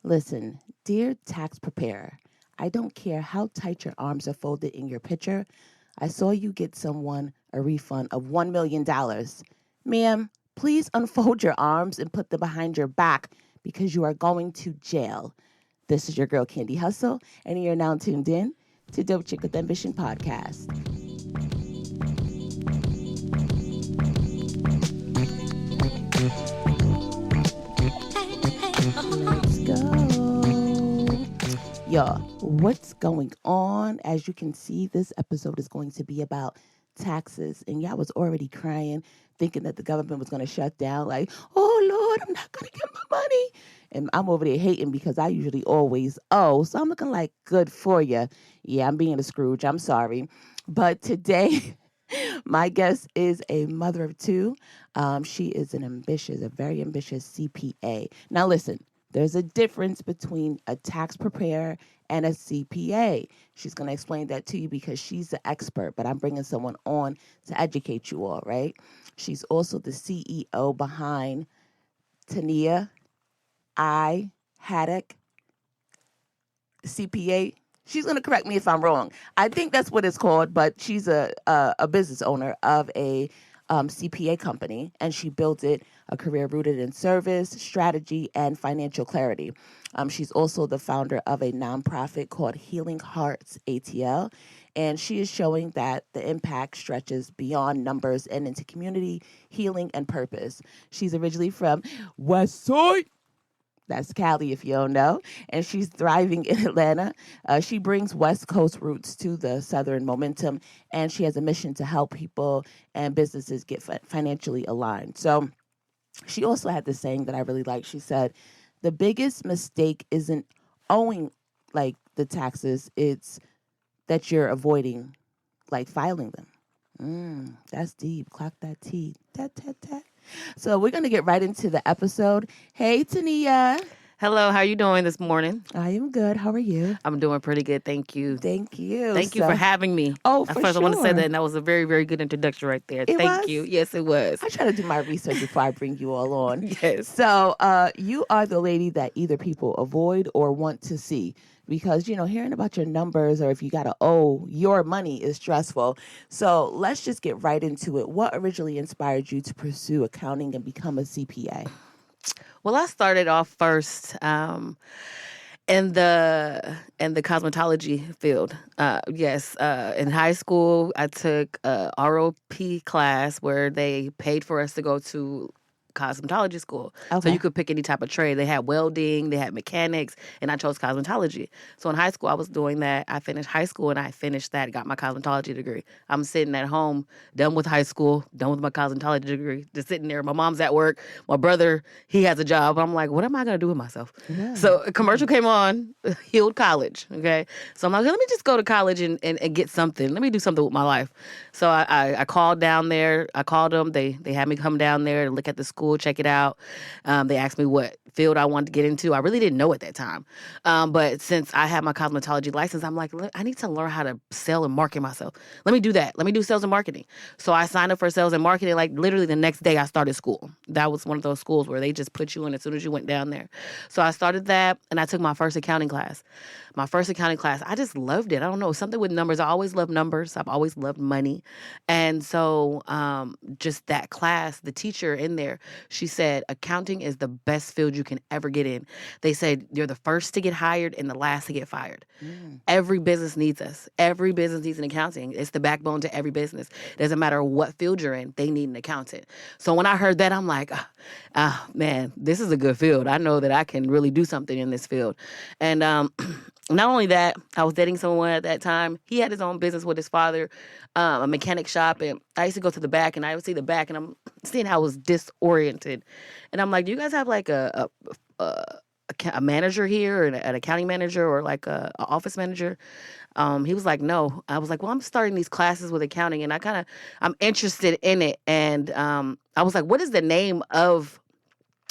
Listen, dear tax preparer, I don't care how tight your arms are folded in your picture. I saw you get someone a refund of $1 million. Ma'am, please unfold your arms and put them behind your back because you are going to jail. This is your girl, Candy Hustle, and you're now tuned in to Dope Chick with Ambition podcast. Let's go. Y'all, what's going on? As you can see, this episode is going to be about taxes. And y'all was already crying, thinking that the government was going to shut down. Like, oh, Lord, I'm not going to get my money. And I'm over there hating because I usually always owe. So I'm looking like, good for you. Yeah, I'm being a Scrooge. I'm sorry. But today, my guest is a mother of two. She is a very ambitious CPA. Now, listen. There's a difference between a tax preparer and a CPA. She's going to explain that to you because she's the expert, but I'm bringing someone on to educate you all, right? She's also the CEO behind Tania Haddock, CPA. She's going to correct me if I'm wrong. I think that's what it's called, but she's a business owner of a CPA company, and she built it a career rooted in service, strategy, and financial clarity. She's also the founder of a nonprofit called Healing Hearts ATL, and she is showing that the impact stretches beyond numbers and into community, healing, and purpose. She's originally from West Side. That's Cali, if you don't know. And she's thriving in Atlanta. She brings West Coast roots to the Southern momentum, and she has a mission to help people and businesses get financially aligned. So she also had this saying that I really like. She said, the biggest mistake isn't owing, like, the taxes. It's that you're avoiding, like, filing them. That's deep. Clock that T. Tat, tat, tat. So we're going to get right into the episode. Hey, Tania. Hello, how are you doing this morning? I am good. How are you? I'm doing pretty good, thank you. Thank you. Thank you for having me. Oh, for First, sure. I want to say that, and that was a very, very good introduction right there. Thank you. Yes, it was. I try to do my research before I bring you all on. Yes. So you are the lady that either people avoid or want to see. Because, hearing about your numbers or if you got to owe your money is stressful. So let's just get right into it. What originally inspired you to pursue accounting and become a CPA? Well, I started off first in the cosmetology field. In high school, I took a ROP class where they paid for us to go to cosmetology school. Okay. So you could pick any type of trade. They had welding, they had mechanics, and I chose cosmetology. So in high school, I was doing that. I finished high school and I finished that, got my cosmetology degree. I'm sitting at home, done with high school, done with my cosmetology degree, just sitting there. My mom's at work. My brother, he has a job. I'm like, what am I going to do with myself? Yeah. So a commercial came on, Healed College, okay? So I'm like, let me just go to college and get something. Let me do something with my life. So I called down there. I called them. They had me come down there to look at the school, check it out. They asked me what field I wanted to get into. I really didn't know at that time. But since I had my cosmetology license, I'm like, I need to learn how to sell and market myself. Let me do that. Let me do sales and marketing. So I signed up for sales and marketing. Like literally the next day I started school. That was one of those schools where they just put you in as soon as you went down there. So I started that and I took my first accounting class. My first accounting class, I just loved it. I don't know, something with numbers. I always loved numbers. I've always loved money. And so just that class, the teacher in there, she said, accounting is the best field you can ever get in. They said, you're the first to get hired and the last to get fired. Every business needs us. Every business needs an accounting. It's the backbone to every business. It doesn't matter what field you're in, they need an accountant. So when I heard that, I'm like, man, this is a good field. I know that I can really do something in this field. And not only that, I was dating someone at that time. He had his own business with his father, a mechanic shop. And I used to go to the back and I would see the back and I'm seeing how it was disoriented. And I'm like, do you guys have like a manager here, or an accounting manager, or like a office manager? He was like, no. I was like, well, I'm starting these classes with accounting and I'm interested in it. And I was like, what's the name of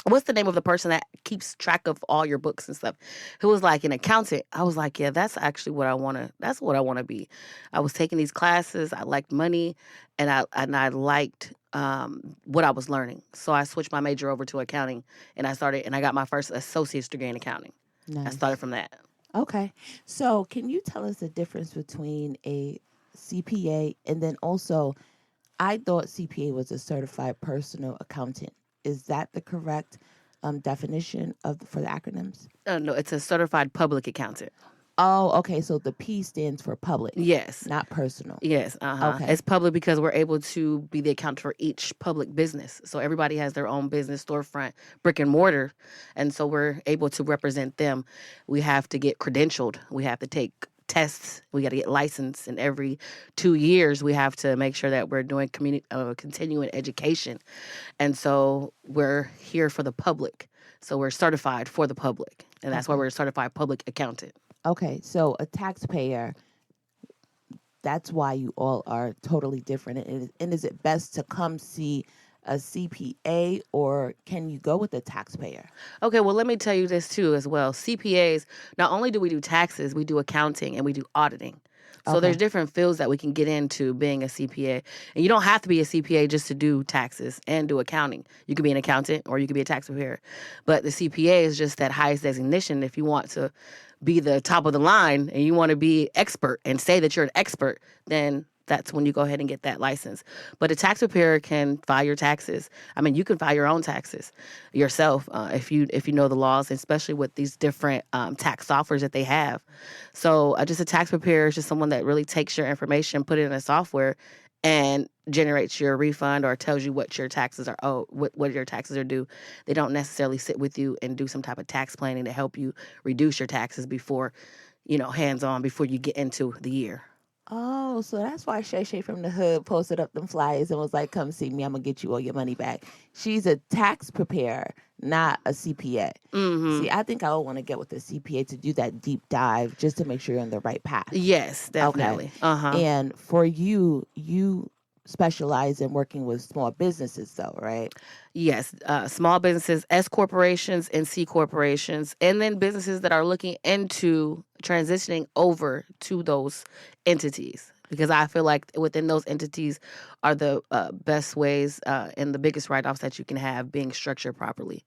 the person that keeps track of all your books and stuff? He was like, an accountant. I was like, yeah, that's actually what I want to be. I was taking these classes. I liked money and I liked what I was learning. So I switched my major over to accounting and I got my first associate's degree in accounting. I Nice. started from that. Okay. So, can you tell us the difference between a CPA and then also, I thought CPA was a certified personal accountant. Is that the correct definition of for the acronyms? No, it's a certified public accountant. Oh, okay. So the P stands for public, Yes. not personal. Yes, Okay. It's public because we're able to be the accountant for each public business. So everybody has their own business storefront, brick and mortar, and so we're able to represent them. We have to get credentialed. We have to take tests. We got to get licensed, and every 2 years we have to make sure that we're doing continuing education. And so we're here for the public. So we're certified for the public, and that's why Okay. we're a certified public accountant. Okay. So a taxpayer, that's why you all are totally different. And is it best to come see a CPA or can you go with a taxpayer? Okay, well, let me tell you this too as well. CPAs, not only do we do taxes, we do accounting and we do auditing. So there's Okay. different fields that we can get into being a CPA. And you don't have to be a CPA just to do taxes and do accounting. You could be an accountant or you could be a tax preparer. But the CPA is just that highest designation. If you want to be the top of the line and you want to be expert and say that you're an expert, then that's when you go ahead and get that license. But a tax preparer can file your taxes. I mean, you can file your own taxes yourself if you know the laws, especially with these different tax softwares that they have. So just a tax preparer is just someone that really takes your information, put it in a software, and generates your refund or tells you what your taxes are what your taxes are due. They don't necessarily sit with you and do some type of tax planning to help you reduce your taxes before, hands on before you get into the year. Oh, so that's why Shay Shay from the hood posted up them flyers and was like, come see me. I'm going to get you all your money back. She's a tax preparer, not a CPA. Mm-hmm. See, I think I would want to get with a CPA to do that deep dive just to make sure you're on the right path. Yes, definitely. Okay. And for you specialize in working with small businesses though, right? Yes, small businesses, S corporations and C corporations, and then businesses that are looking into transitioning over to those entities. Because I feel like within those entities are the best ways and the biggest write-offs that you can have being structured properly.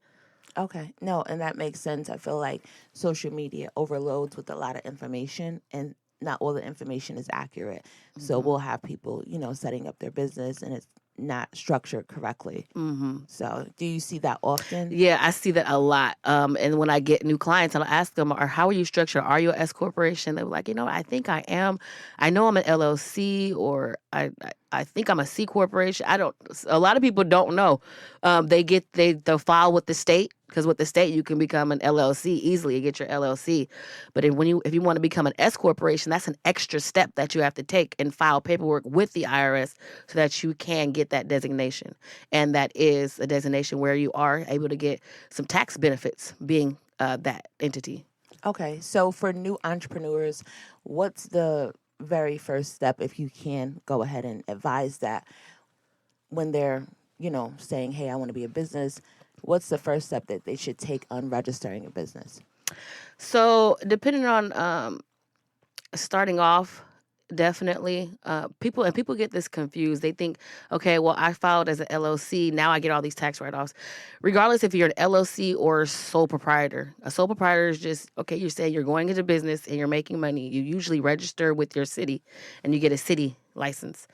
Okay. No, and that makes sense. I feel like social media overloads with a lot of information and not all the information is accurate. So we'll have people, setting up their business and it's not structured correctly. Mm-hmm. So do you see that often? Yeah, I see that a lot. And when I get new clients, I'll ask them, "Or how are you structured? Are you an S corporation?" They're like, I think I am. I know I'm an LLC, or I think I'm a C corporation. I don't. A lot of people don't know. They'll file with the state. Because with the state, you can become an LLC easily and get your LLC. But if you want to become an S corporation, that's an extra step that you have to take and file paperwork with the IRS so that you can get that designation. And that is a designation where you are able to get some tax benefits being that entity. Okay. So for new entrepreneurs, what's the very first step, if you can go ahead and advise that when they're, saying, hey, I want to be a business, what's the first step that they should take on registering a business? So depending on starting off, definitely people get this confused. They think, okay, well, I filed as an LLC, now I get all these tax write-offs. Regardless if you're an LLC or sole proprietor, a sole proprietor is just, okay, you're saying you're going into business and you're making money. You usually register with your city and you get a city license.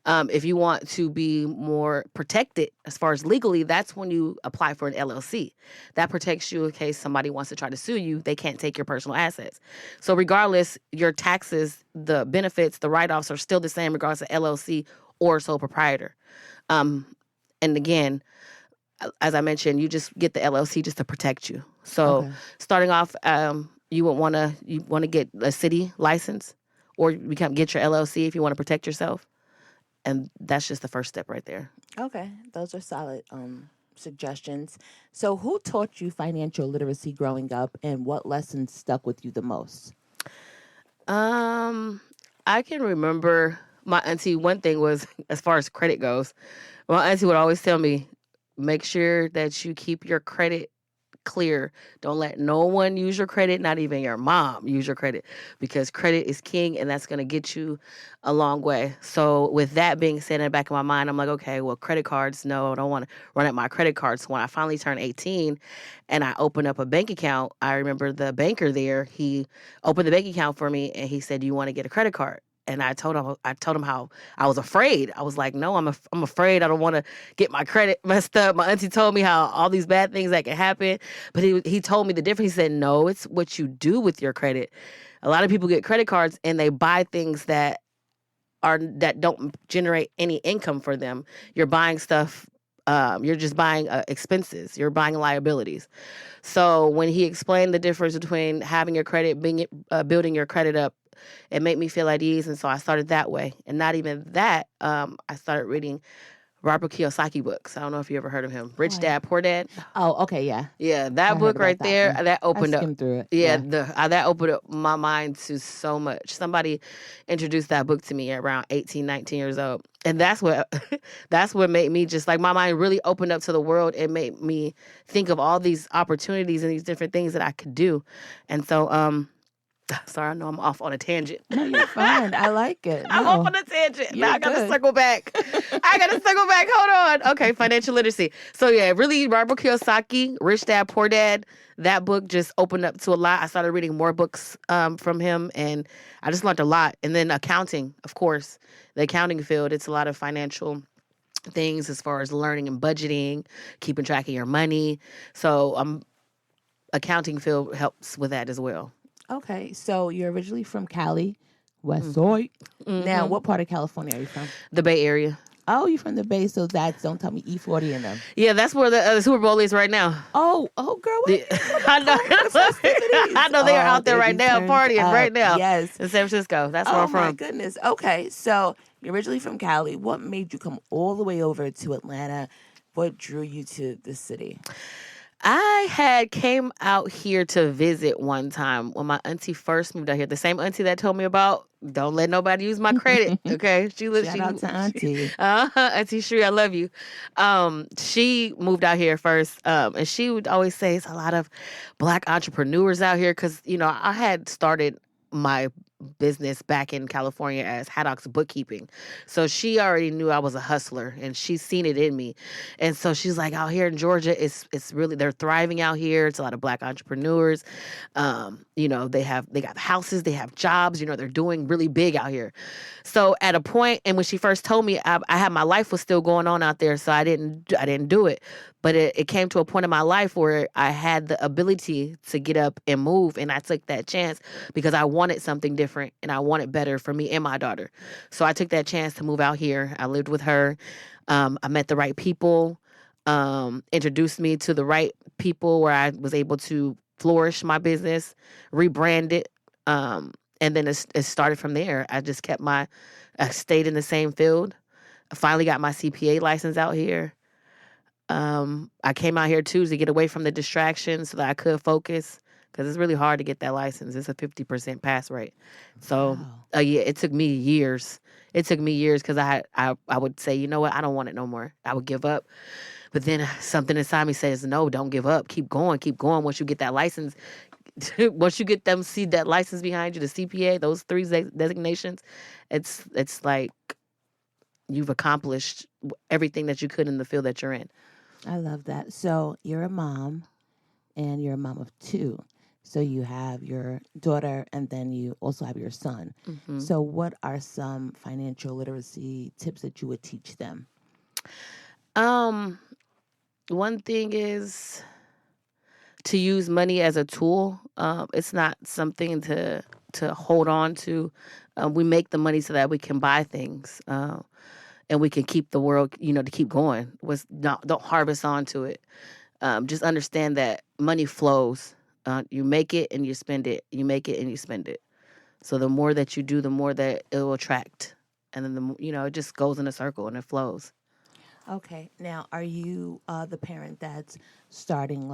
If you want to be more protected as far as legally, that's when you apply for an LLC. That protects you in case somebody wants to try to sue you. They can't take your personal assets. So regardless, your taxes, the benefits, the write-offs are still the same regardless of LLC or sole proprietor. And again, as I mentioned, you just get the LLC just to protect you. So starting off, you want to get a city license or get your LLC if you want to protect yourself. And that's just the first step right there. Okay. Those are solid suggestions. So who taught you financial literacy growing up and what lessons stuck with you the most? I can remember my auntie, one thing was, as far as credit goes, my auntie would always tell me, make sure that you keep your credit clear. Don't let no one use your credit, not even your mom use your credit, because credit is king and that's going to get you a long way. So with that being said, in the back of my mind, I'm like, okay, well, credit cards, no, I don't want to run up my credit cards. So when I finally turned 18 and I opened up a bank account, I remember the banker there, he opened the bank account for me and he said, "Do you want to get a credit card?" And I told him how I was afraid. I was like, no, I'm afraid. I don't want to get my credit messed up. My auntie told me how all these bad things that can happen, but he told me the difference. He said, no, it's what you do with your credit. A lot of people get credit cards and they buy things that don't generate any income for them. You're buying stuff. You're just buying expenses. You're buying liabilities. So when he explained the difference between having your credit, building your credit up, it made me feel at ease, and so I started that way. And not even that, I started reading Robert Kiyosaki books. I don't know if you ever heard of him. Rich Dad, Poor Dad. Oh, okay, yeah. Yeah, I that heard book about right that there, one. that I opened up. skimmed through it. Yeah, Yeah. that opened up my mind to so much. Somebody introduced that book to me at around 18, 19 years old. And that's what that's what made me just like my mind really opened up to the world and made me think of all these opportunities and these different things that I could do. And so sorry, I know I'm off on a tangent. No, you're fine. I like it. I'm off No, on a tangent. you're Now I got to good. circle back. I got to circle back. Hold on. Okay, financial literacy. So yeah, really, Robert Kiyosaki, Rich Dad, Poor Dad. That book just opened up to a lot. I started reading more books from him, and I just learned a lot. And then accounting, of course, the accounting field. It's a lot of financial things as far as learning and budgeting, keeping track of your money. So accounting field helps with that as well. Okay, so you're originally from Cali, West Side. Now, what part of California are you from? The Bay Area. Oh, you're from the Bay, so that's, don't tell me E40 and them. Yeah, that's where the Super Bowl is right now. Oh, girl, wait. I know. I know they are out there they right be now, turned partying up. right now. Yes. In San Francisco. That's where Oh, I'm my from. goodness. Okay, so you're originally from Cali. What made you come all the way over to Atlanta? What drew you to the city? I had came out here to visit one time when my auntie first moved out here. The same auntie that told me about don't let nobody use my credit. Okay, Shout out to Auntie. Auntie Shree, I love you. She moved out here first, and she would always say it's a lot of Black entrepreneurs out here because I had started my business back in California as Haddock's bookkeeping. So she already knew I was a hustler and she's seen it in me. And so she's like, out here in Georgia, it's really, they're thriving out here. It's a lot of Black entrepreneurs. They got houses, they have jobs, they're doing really big out here. So at a point, and when she first told me, I had my life was still going on out there. So I didn't do it. But it came to a point in my life where I had the ability to get up and move, and I took that chance because I wanted something different and I wanted better for me and my daughter. So I took that chance to move out here. I lived with her. I met the right people, introduced me to the right people where I was able to flourish my business, rebrand it, and then it started from there. I just I stayed in the same field. I finally got my CPA license out here. I came out here too to get away from the distractions so that I could focus because it's really hard to get that license. It's a 50% pass rate. So, Wow. yeah, it took me years. It took me years because I would say, you know what, I don't want it no more. I would give up. But then something inside me says, no, don't give up. Keep going, keep going. Once you get that license, once you get them, see that license behind you, the CPA, those 3 designations, it's like you've accomplished everything that you could in the field that you're in. I love that. So you're a mom, and you're a mom of 2. So you have your daughter, and then you also have your son. Mm-hmm. So what are some financial literacy tips that you would teach them? One thing is to use money as a tool. It's not something to hold on to. We make the money so that we can buy things. And we can keep the world, to keep going. Don't harvest onto it. Just understand that money flows. You make it and you spend it. You make it and you spend it. So the more that you do, the more that it will attract. And then, it just goes in a circle and it flows. Okay. Now, are you the parent that's starting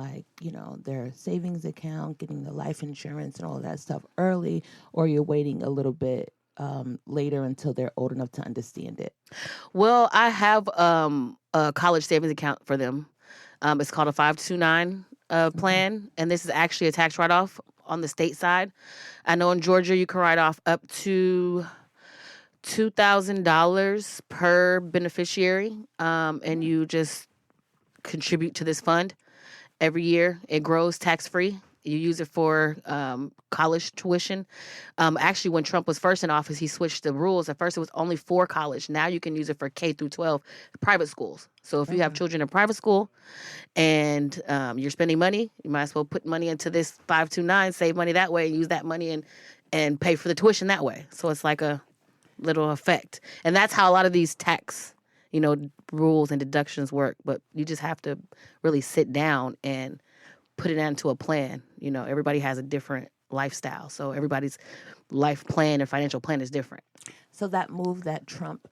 their savings account, getting the life insurance and all of that stuff early, or you're waiting a little bit later until they're old enough to understand it? Well, I have a college savings account for them. It's called a 529. plan, and this is actually a tax write-off on the state side. I know in Georgia you can write off up to $2,000 per beneficiary, and you just contribute to this fund every year. It grows tax-free. You use it for college tuition. Actually, when Trump was first in office, he switched the rules. At first, it was only for college. Now you can use it for K through 12 private schools. So if you have children in private school and you're spending money, you might as well put money into this 529, save money that way, and use that money and pay for the tuition that way. So it's like a little effect. And that's how a lot of these tax, rules and deductions work. But you just have to really sit down and put it into a plan. Everybody has a different lifestyle. So everybody's life plan and financial plan is different. So that move that Trump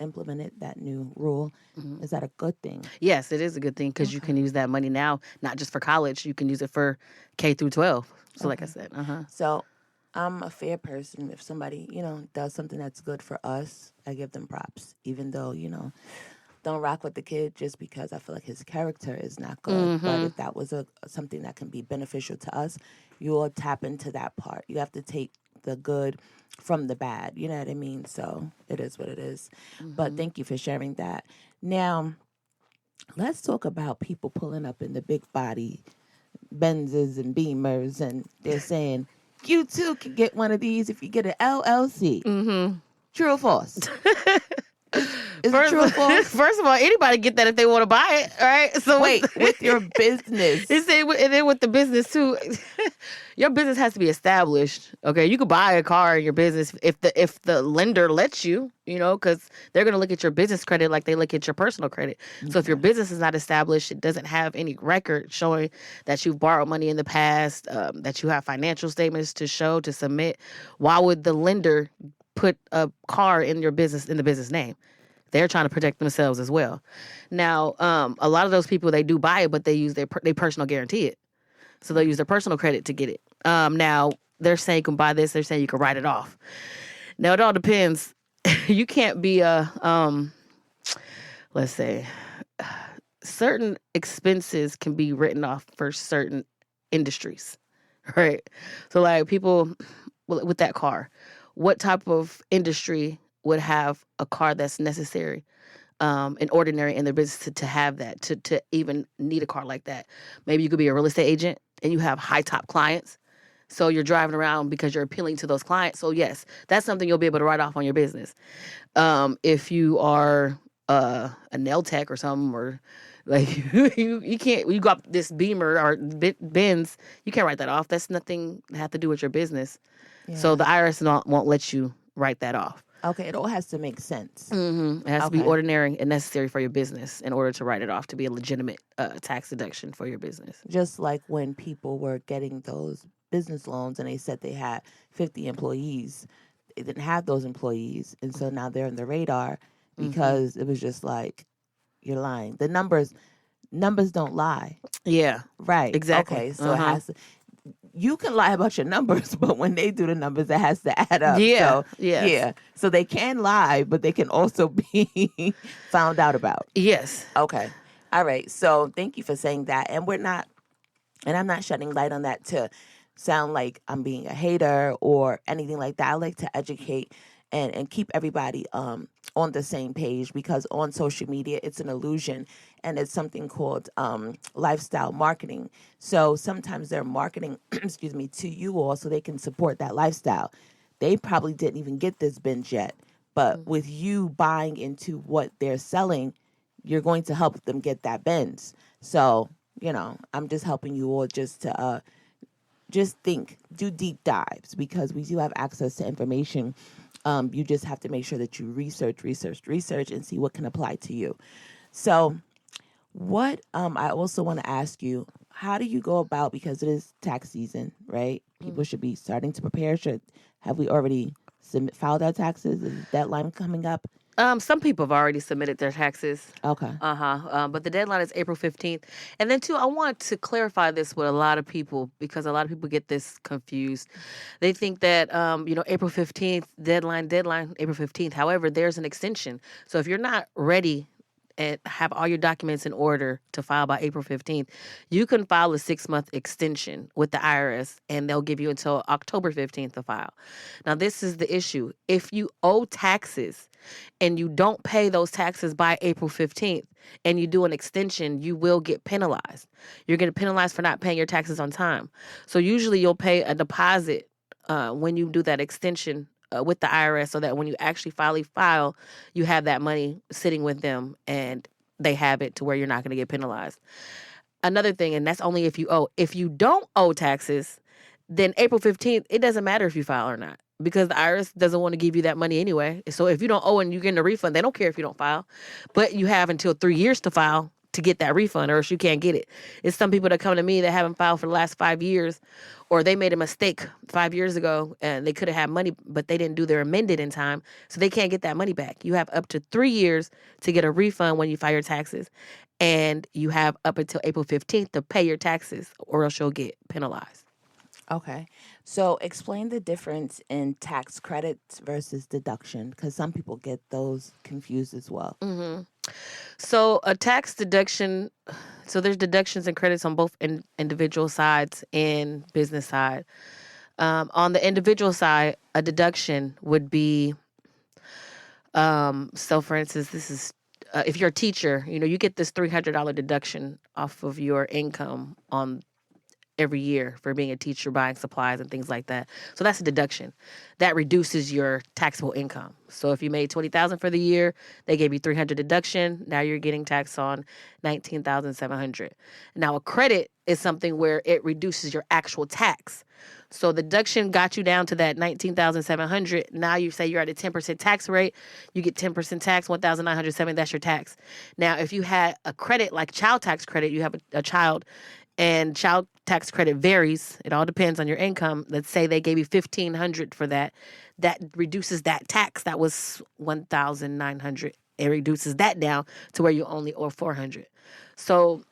implemented, that new rule, is that a good thing? Yes, it is a good thing because you can use that money now, not just for college. You can use it for K through 12. So like I said, So I'm a fair person. If somebody, does something that's good for us, I give them props, even though, don't rock with the kid just because I feel like his character is not good. But if that was something that can be beneficial to us, you will tap into that part. You have to take the good from the bad. You know what I mean? So it is what it is. But thank you for sharing that. Now, let's talk about people pulling up in the big body Benzes and Beamers, and they're saying, you too can get one of these if you get an LLC. True or false? Is it true or false? First of all, anybody get that if they want to buy it, right? So wait, with your business. And then with the business too, your business has to be established. Okay, you could buy a car in your business if the lender lets you, because they're gonna look at your business credit like they look at your personal credit. So if your business is not established, it doesn't have any record showing that you've borrowed money in the past, that you have financial statements to show to submit. Why would the lender put a car in your business in the business name? They're trying to protect themselves as well. Now, a lot of those people, they do buy it, but they use they personal guarantee it. So they'll use their personal credit to get it. Now, they're saying you can buy this. They're saying you can write it off. Now, it all depends. You can't be let's say, certain expenses can be written off for certain industries, right? So like people with that car, what type of industry would have a car that's necessary and ordinary in their business to have that, to even need a car like that? Maybe you could be a real estate agent and you have high top clients. So you're driving around because you're appealing to those clients. So yes, that's something you'll be able to write off on your business. If you are a nail tech or something, or like you can't, you got this Beamer or Benz, you can't write that off. That's nothing that have to do with your business. Yeah. So the IRS won't let you write that off. Okay, it all has to make sense. It has to be ordinary and necessary for your business in order to write it off, to be a legitimate tax deduction for your business. Just like when people were getting those business loans and they said they had 50 employees, they didn't have those employees. And so now they're on the radar because it was just like, you're lying. The numbers don't lie. Yeah. Right. Exactly. Okay, so it has to... You can lie about your numbers, but when they do the numbers, it has to add up. Yeah. So, yeah. So they can lie, but they can also be found out about. Yes. Okay. All right. So thank you for saying that. And I'm not shedding light on that to sound like I'm being a hater or anything like that. I like to educate and keep everybody on the same page, because on social media, it's an illusion, and it's something called lifestyle marketing. So sometimes they're marketing, to you all so they can support that lifestyle. They probably didn't even get this binge yet, but with you buying into what they're selling, you're going to help them get that Benz. So, I'm just helping you all just to just think, do deep dives, because we do have access to information. You just have to make sure that you research and see what can apply to you. So what I also want to ask you, how do you go about, because it is tax season, right? People should be starting to prepare. Have we already filed our taxes? Is the deadline coming up? Some people have already submitted their taxes. Okay. But the deadline is April 15th. And then, too, I want to clarify this with a lot of people, because a lot of people get this confused. They think that, April 15th, deadline, April 15th. However, there's an extension. So if you're not ready and have all your documents in order to file by April 15th, you can file a 6-month extension with the IRS, and they'll give you until October 15th to file. Now, this is the issue. If you owe taxes and you don't pay those taxes by April 15th and you do an extension, you will get penalized. You're getting penalized for not paying your taxes on time. So usually you'll pay a deposit when you do that extension with the IRS, so that when you actually file, you have that money sitting with them and they have it to where you're not going to get penalized. Another thing, and that's only if you owe. If you don't owe taxes, then April 15th, it doesn't matter if you file or not, because the IRS doesn't want to give you that money anyway. So if you don't owe and you're getting a refund, they don't care if you don't file. But you have until 3 years to file to get that refund, or else you can't get it. It's some people that come to me that haven't filed for the last 5 years, or they made a mistake 5 years ago and they could have had money, but they didn't do their amended in time, so they can't get that money back. You have up to 3 years to get a refund when you file your taxes, and you have up until April 15th to pay your taxes, or else you'll get penalized. Okay. So explain the difference in tax credits versus deduction, because some people get those confused as well. So a tax deduction, so there's deductions and credits on both individual sides and business side. On the individual side, a deduction would be, so for instance, this is, if you're a teacher, you get this $300 deduction off of your income on every year for being a teacher, buying supplies and things like that. So that's a deduction. That reduces your taxable income. So if you made $20,000 for the year, they gave you $300 deduction. Now you're getting taxed on $19,700. Now a credit is something where it reduces your actual tax. So the deduction got you down to that $19,700. Now you say you're at a 10% tax rate. You get 10% tax, $1,970. That's your tax. Now, if you had a credit like child tax credit, you have a child, and child tax credit varies. It all depends on your income. Let's say they gave you $1,500 for that. That reduces that tax. That was $1,900. It reduces that down to where you only owe $400. So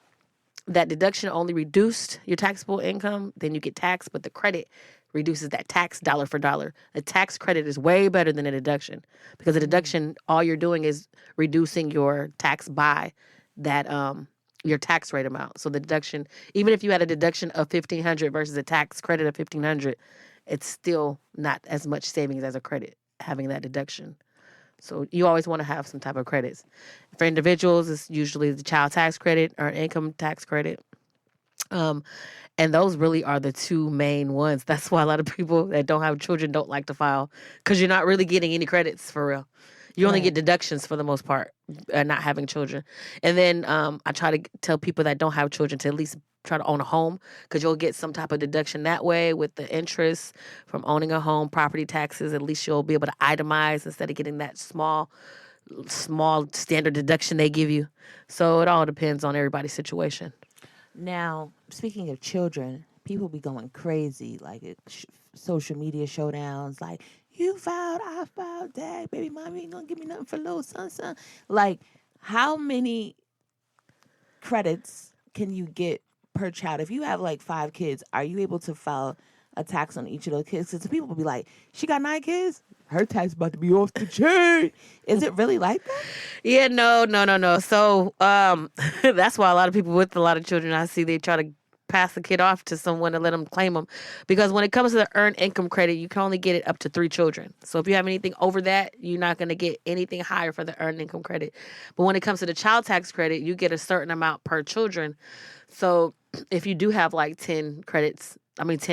that deduction only reduced your taxable income. Then you get taxed, but the credit reduces that tax dollar for dollar. A tax credit is way better than a deduction, because a deduction, all you're doing is reducing your tax by that your tax rate amount. So the deduction, even if you had a deduction of $1,500 versus a tax credit of $1,500, it's still not as much savings as a credit having that deduction. So you always want to have some type of credits. For individuals, it's usually the child tax credit or income tax credit. And those really are the two main ones. That's why a lot of people that don't have children don't like to file, because you're not really getting any credits for real. You only get deductions for the most part, not having children. And then I try to tell people that don't have children to at least try to own a home, because you'll get some type of deduction that way with the interest from owning a home, property taxes. At least you'll be able to itemize instead of getting that small standard deduction they give you. So it all depends on everybody's situation. Now, speaking of children, people be going crazy, like social media showdowns, like, you filed, I filed, dad, baby mommy ain't gonna give me nothing for little son. Like, how many credits can you get per child? If you have like 5 kids, are you able to file a tax on each of those kids? Because people will be like, she got 9 kids? Her tax about to be off the chain. Is it really like that? Yeah, no. So that's why a lot of people with a lot of children, I see, they try to pass the kid off to someone and let them claim them. Because when it comes to the earned income credit, you can only get it up to 3 children. So if you have anything over that, you're not going to get anything higher for the earned income credit. But when it comes to the child tax credit, you get a certain amount per children. So if you do have like 10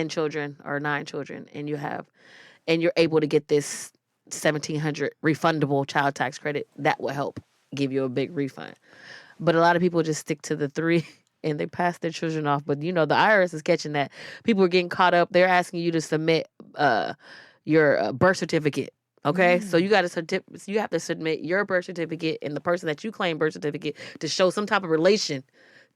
children or 9 children, and you're able to get this $1,700 refundable child tax credit, that will help give you a big refund. But a lot of people just stick to the 3 and they pass their children off. But, the IRS is catching that. People are getting caught up. They're asking you to submit your birth certificate. Okay, so you have to submit your birth certificate and the person that you claim birth certificate to show some type of relation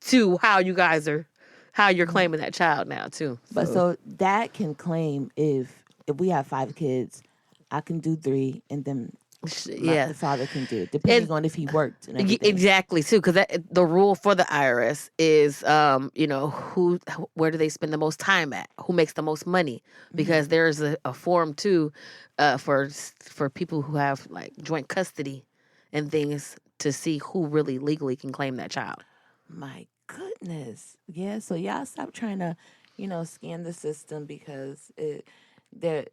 to how you're claiming that child now too. But so dad can claim if we have 5 kids, I can do 3, and then the father can do it, depending on if he worked and everything. Exactly, too, because the rule for the IRS is, where do they spend the most time at? Who makes the most money? Because there's a form, too, for people who have, like, joint custody and things, to see who really legally can claim that child. My goodness. Yeah, so y'all stop trying to, scan the system because they're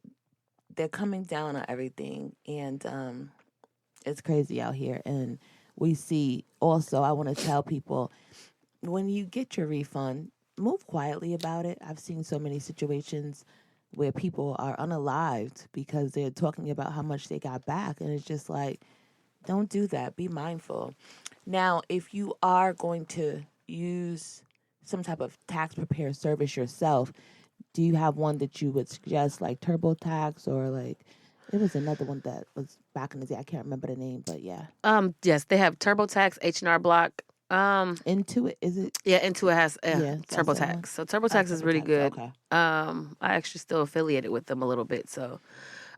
they're coming down on everything, and it's crazy out here. And we see also, I want to tell people, when you get your refund, move quietly about it. I've seen so many situations where people are unalived because they're talking about how much they got back, and it's just like, don't do that. Be mindful. Now, if you are going to use some type of tax preparer service yourself, do you have one that you would suggest, like TurboTax, or like it was another one that was back in the day? I can't remember the name, but yeah. Yes, they have TurboTax, H&R Block. Intuit, is it? Yeah, Intuit has Yeah, that's that one. TurboTax. So TurboTax is really TurboTax, good. okay. I actually still affiliated with them a little bit, so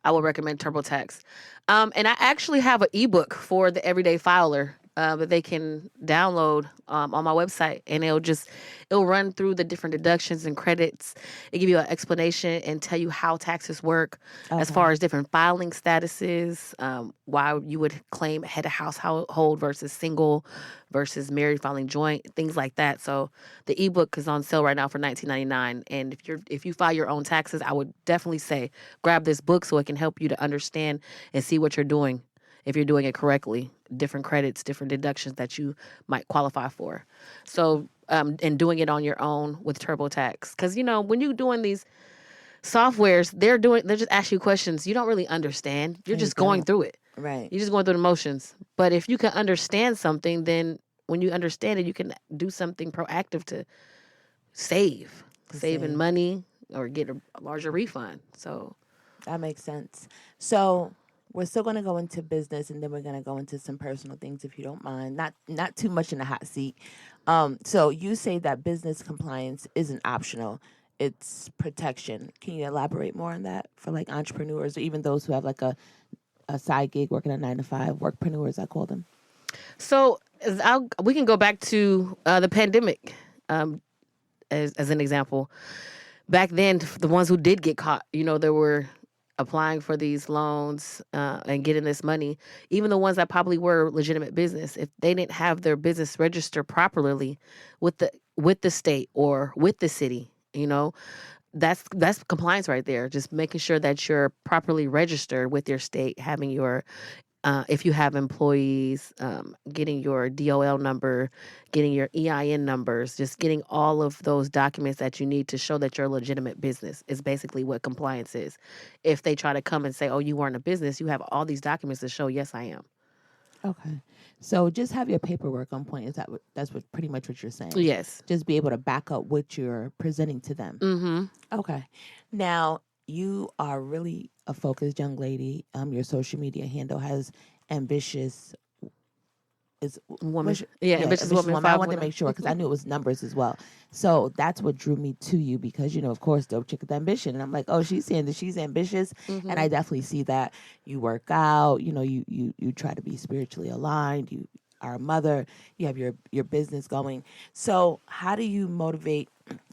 I would recommend TurboTax. And I actually have an ebook for the everyday filer that they can download on my website, and it'll run through the different deductions and credits. It give you an explanation and tell you how taxes work as Okay. far as different filing statuses, why you would claim head of household versus single versus married filing joint, things like that. So the ebook is on sale right now for $19.99, and if you file your own taxes, I would definitely say grab this book so it can help you to understand and see what you're doing, if you're doing it correctly, different credits, different deductions that you might qualify for. So, and doing it on your own with TurboTax. Because, when you're doing these softwares, they're just asking you questions you don't really understand. You're You just going don't. through it. Right. You're just going through the motions. But if you can understand something, then when you understand it, you can do something proactive to saving money or get a larger refund. So That makes sense. So we're still going to go into business, and then we're going to go into some personal things, if you don't mind. Not too much in the hot seat. So you say that business compliance isn't optional; it's protection. Can you elaborate more on that for like entrepreneurs, or even those who have like a side gig working a 9 to 5, workpreneurs, I call them? So we can go back to the pandemic as an example. Back then, the ones who did get caught, they were applying for these loans and getting this money. Even the ones that probably were legitimate business, if they didn't have their business registered properly with the state or with the city, that's compliance right there. Just making sure that you're properly registered with your state, having your if you have employees, getting your DOL number, getting your EIN numbers, just getting all of those documents that you need to show that you're a legitimate business is basically what compliance is. If they try to come and say, oh, you weren't a business, you have all these documents to show, yes, I am. Okay. So just have your paperwork on point. That's pretty much what you're saying? Yes. Just be able to back up what you're presenting to them. Mm-hmm. Okay. Now, you are really a focused young lady. Your social media handle has ambitious woman. Ambitious woman. I wanted to make sure because I knew it was numbers as well. So that's what drew me to you because, of course, dope chick with ambition. And I'm like, oh, she's saying that she's ambitious. Mm-hmm. And I definitely see that. You work out, you try to be spiritually aligned. You are a mother. You have your business going. So how do you motivate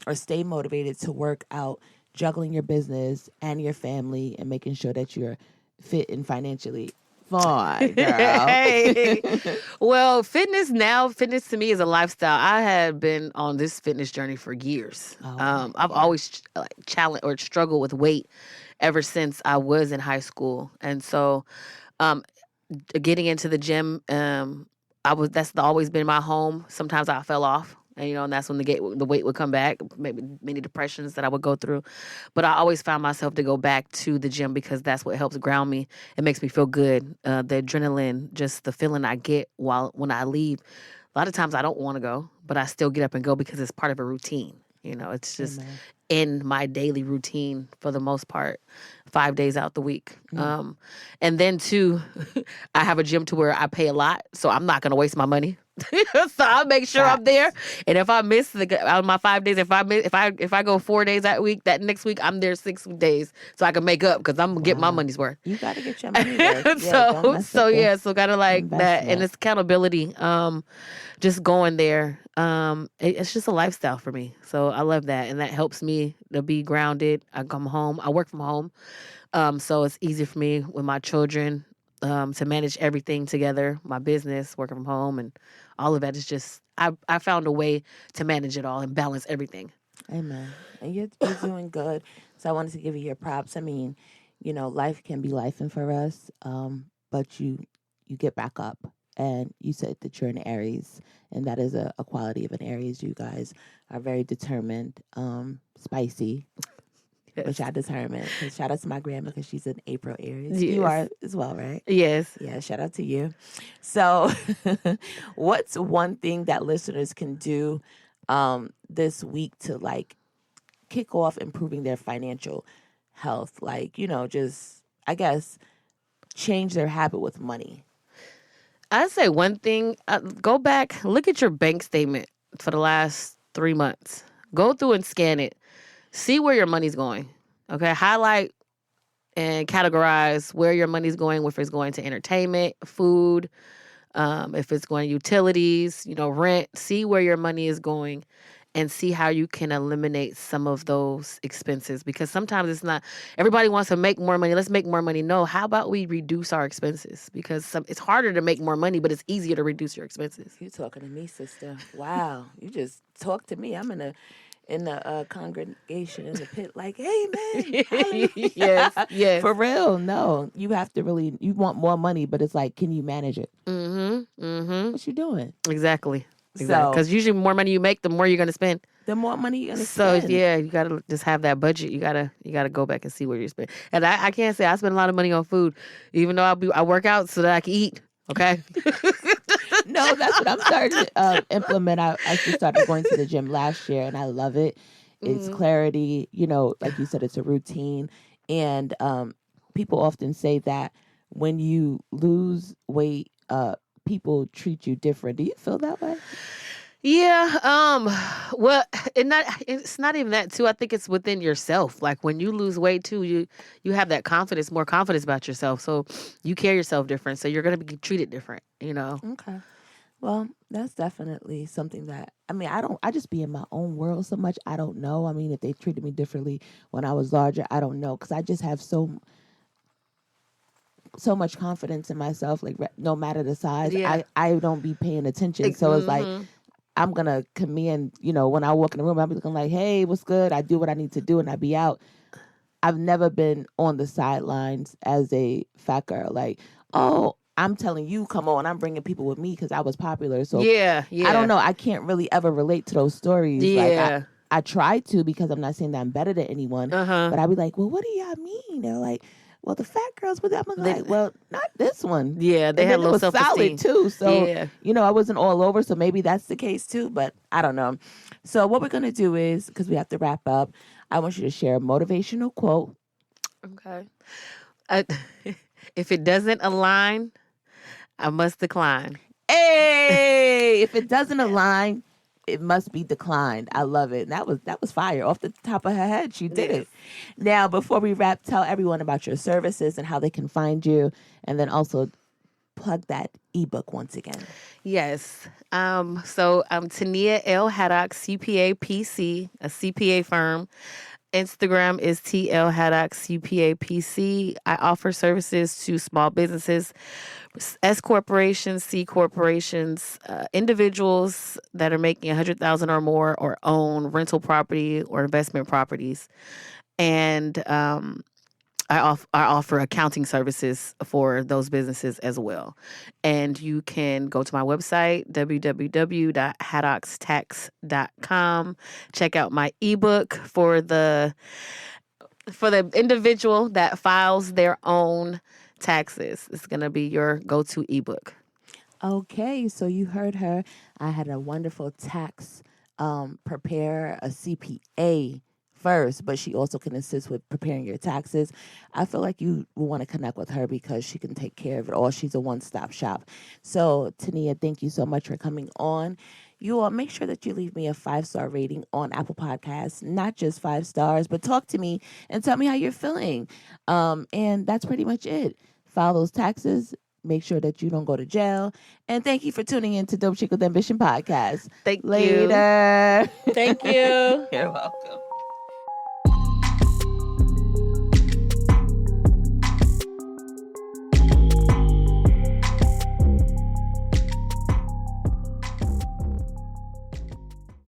or stay motivated to work out, juggling your business and your family and making sure that you're fit and financially fine, girl? Hey. Well, fitness to me is a lifestyle. I had been on this fitness journey for years. I've always challenged or struggled with weight ever since I was in high school. And so getting into the gym, that's always been my home. Sometimes I fell off. And that's when the weight would come back, maybe many depressions that I would go through. But I always found myself to go back to the gym because that's what helps ground me. It makes me feel good. The adrenaline, just the feeling I get when I leave. A lot of times I don't want to go, but I still get up and go because it's part of a routine. It's just in my daily routine for the most part, 5 days out the week. And then too, I have a gym to where I pay a lot, so I'm not going to waste my money. So I'll make sure I'm there. And if I miss out of my 5 days, if I go 4 days that week, that next week I'm there 6 days, so I can make up because I'm gonna get my money's worth. You got to get your money worth. So kind of like that, and it's accountability. Just going there. It's just a lifestyle for me. So I love that, and that helps me to be grounded. I come home. I work from home, so it's easy for me with my children. to manage everything together, my business, working from home, and all of that is just, I found a way to manage it all and balance everything. Amen. And you're doing good. So I wanted to give you your props. I mean, life can be life and for us, but you get back up. And you said that you're an Aries, and that is a quality of an Aries. You guys are very determined, spicy, which I determined. And shout out to my grandma because she's an April Aries. Yes. You are as well, right? Yes. Yeah, shout out to you. So what's one thing that listeners can do this week to like kick off improving their financial health? Like, just, I guess, change their habit with money. I'd say one thing, go back, look at your bank statement for the last 3 months. Go through and scan it. See where your money's going. Okay, highlight and categorize where your money's going, if it's going to entertainment, food, if it's going to utilities, rent. See where your money is going and see how you can eliminate some of those expenses, because sometimes it's not, everybody wants to make more money. Let's make more money. No, how about we reduce our expenses? Because it's harder to make more money, but it's easier to reduce your expenses. You talking to me, sister. Wow. You just talked to me. I'm in the congregation in the pit like, amen. Hallelujah. Yes. For real. No, you have to really, you want more money, but it's like, can you manage it? What you doing? Exactly. Because usually the more money you make, the more you're going to spend. The more money you're going to spend. So, yeah, you got to just have that budget. You gotta go back and see where you spend. And I can't say I spend a lot of money on food, even though I work out so that I can eat. Okay? No, that's what I'm starting to implement. I just started going to the gym last year, and I love it. It's clarity. Like you said, it's a routine. And people often say that when you lose weight, people treat you different. Do you feel that way? Yeah. Well, it's not even that too. I think it's within yourself. Like when you lose weight too, you have that confidence, more confidence about yourself. So you carry yourself different. So you're gonna be treated different. Okay. Well, that's definitely something that, I just be in my own world so much. I don't know. I mean, if they treated me differently when I was larger, I don't know. Because I just have so much confidence in myself, like no matter the size. Yeah. I don't be paying attention. So it's like, I'm going to command, when I walk in the room, I'll be looking like, hey, what's good? I do what I need to do and I be out. I've never been on the sidelines as a fat girl. Like, oh, I'm telling you, come on, I'm bringing people with me because I was popular. So yeah. I don't know. I can't really ever relate to those stories. Yeah. Like I try to, because I'm not saying that I'm better than anyone, but I'll be like, well, what do y'all mean? They're like, well, the fat girls, but I'm like, well, not this one. Yeah, they had low self-esteem. Solid too. So, yeah. I wasn't all over. So maybe that's the case too, but I don't know. So what we're going to do is, because we have to wrap up, I want you to share a motivational quote. Okay. If it doesn't align, I must decline. Hey, if it doesn't align, it must be declined. I love it. And that was fire. Off the top of her head, she did it. Now, before we wrap, tell everyone about your services and how they can find you, and then also plug that ebook once again. Yes. So I'm Tania L. Haddock, CPA PC, a CPA firm. Instagram is TL Haddock CPA PC. I offer services to small businesses, S corporations, C corporations, individuals that are making $100,000 or more or own rental property or investment properties. And I offer accounting services for those businesses as well. And you can go to my website, www.haddockstax.com. Check out my ebook for the individual that files their own taxes. It's going to be your go-to ebook. Okay, so you heard her. I had a wonderful tax preparer, a CPA first, but she also can assist with preparing your taxes. I feel like you will want to connect with her because she can take care of it all. She's a one-stop shop. So, Tania, thank you so much for coming on. You all make sure that you leave me a 5-star rating on Apple Podcasts, not just 5 stars, but talk to me and tell me how you're feeling. And that's pretty much it. File those taxes. Make sure that you don't go to jail. And thank you for tuning in to Dope Chick with Ambition podcast. Thank you. Later. Thank you. You're welcome.